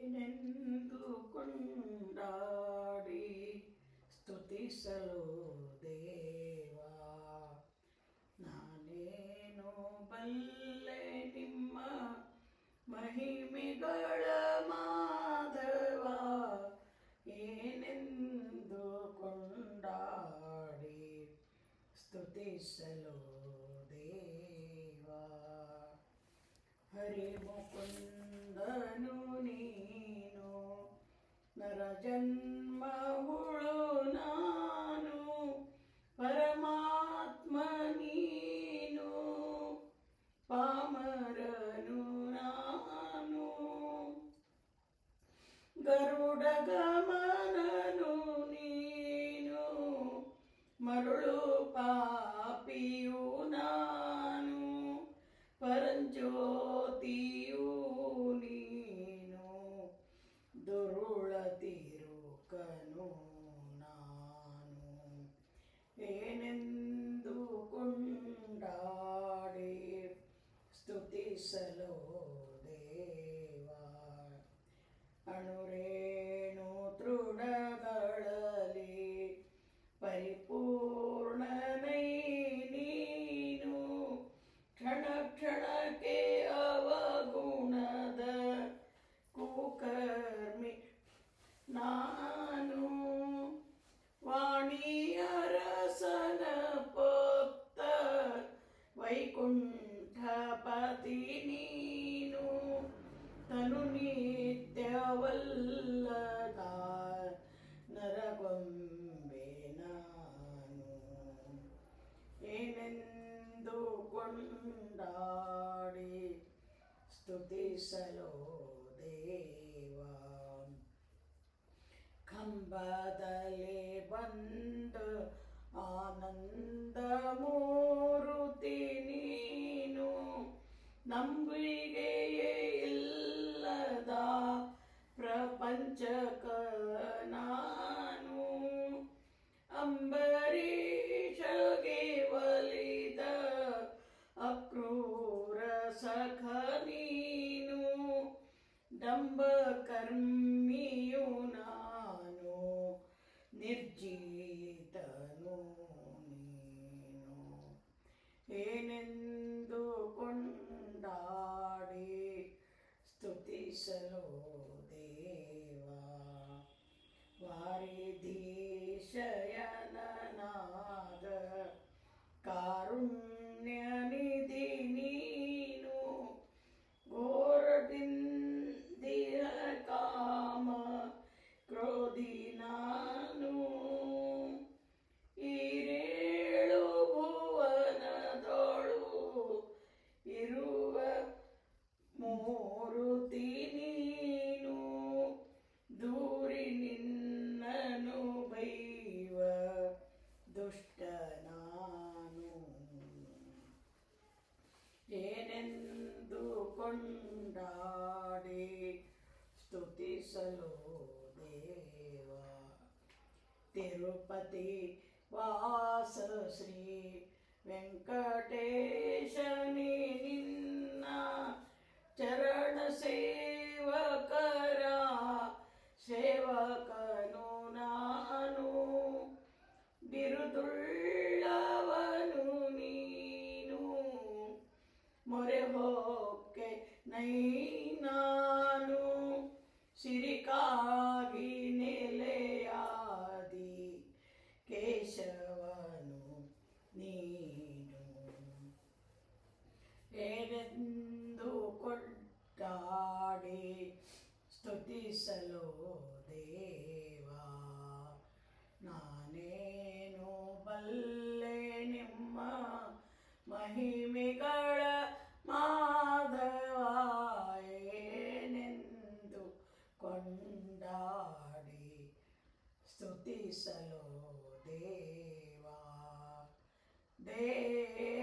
ಏನೆಂದು ಕೊಂಡಾಡಿ ಸ್ತುತಿಸಲು ದೇವಾ, ನಾನೇನು ಬಲ್ಲೆ ನಿಮ್ಮ ಮಹಿಮೆಗಳ ಮಾಧವ, ಏನೆಂದು ಕೊಂಡಾಡಿ ಸ್ತುತಿಸಲು ದೇವಾ. ಹರಿಮುಕುಂದನು ನೀನು, ನರಜನ್ಮವುಳು ನಾನು, ಪರಮಾತ್ಮ ನೀನು, ಪಾಮರನು ನಾನು. ಗರುಡ ಗಮನನು ನೀನು, ಮರುಳು ಪಾಪಿಯು ನಾನು, ಪರಂಜ್ಯೋತಿಯು ನೀನು, ದುರುಳ ತಿರುಕನು ನಾನು. ಏನೆಂದು ಕೊಂಡಾಡಿ ಸ್ತುತಿಸಲು ದೇವಾ, ಅಣುರೇಣು ತೃಣಗಳಲ್ಲಿ ಪರಿಪೂರ್ಣನೈ ನೀನು, ಕ್ಷಣ ಕ್ಷಣಕ್ಕೆ ಅವಗುಣದ ಕುಕರ್ಮಿ ನಾನು. ವಾಣಿಯರಸನ ಪೊತ್ತ ವೈಕುಂಠಪತಿ ನೀನು, ತನು ನಿತ್ಯವಲ್ಲದ ನರಗೊಂಬೆ ನಾನು. ಏನೆಂದು ಕೊಂಡಾಡಿ ಸ್ತುತಿಸಲು ದೇವಾ, ಕಂಬದಲ್ಲಿ ಬಂದು ಆನಂದ ಮೂರುತಿ ನೀನು, ನಂಬಿಕೆಯೇ ಇಲ್ಲದ ಪ್ರಪಂಚಕ ನಾನು. ಅಂಬರೀಷಗೆ ಒಲಿದ ಅಕ್ರೂರ ಸಖ ನೀನು, ಡಂಬಕರ್ಮಿಯು ನಾನು, ನಿರ್ಜೀತನು ನೀನು. ಏನೆಂದು ಕೊಂಡಾಡಿ ಸ್ತುತಿಸಲು ದೇವಾ, ವಾರಿಧೀಶಯನನಾದ ಕಾರುಣ್ಯನಿಧಿ ನೀನು, ಘೋರದಿಂದಿರ ಕಾಮ ಕ್ರೋಧಿ ನಾನು. ಈರೇಳು ಭುವನದೊಳು ಇರುವ ಮೂರುತಿ ನೀನು, ದೂರಿ ನಿನ್ನನು ಬೈವ ದುಷ್ಟ ನಾನು. ಏನೆಂದು ಕೊಂಡಾಡಿ ಸ್ತುತಿಸಲು ದೇವಾ, ತಿರುಪತಿ ವಾಸ ಶ್ರೀ ವೆಂಕಟೇಶನೇ ನಿನ್ನ ಚರಣ ಸೇವಕರ ಸೇವಕನು ನಾನು. ಬಿರುದುಳ್ಳವನು ನೀನು, ಮೊರೆ ಹೊಕ್ಕೆ ನೈ ನಾನು, ಸಿರಿಕಾಗಿ ನೆಲೆಯಾದಿ ಕೇಶವನು ನೀನು. ಏನೆಂದು ಕೊಂಡಾಡಿ ಸ್ತುತಿಸಲು ದೇವಾ, ನಾನೇನು ಬಲ್ಲೆ ನಿಮ್ಮ ಮಹಿಮೆಗಳ ಮಾಧವ, ಏನೆಂದು ಕೊಂಡಾಡಿ ಸ್ತುತಿಸಲು ದೇವಾ, ದೇವಾ.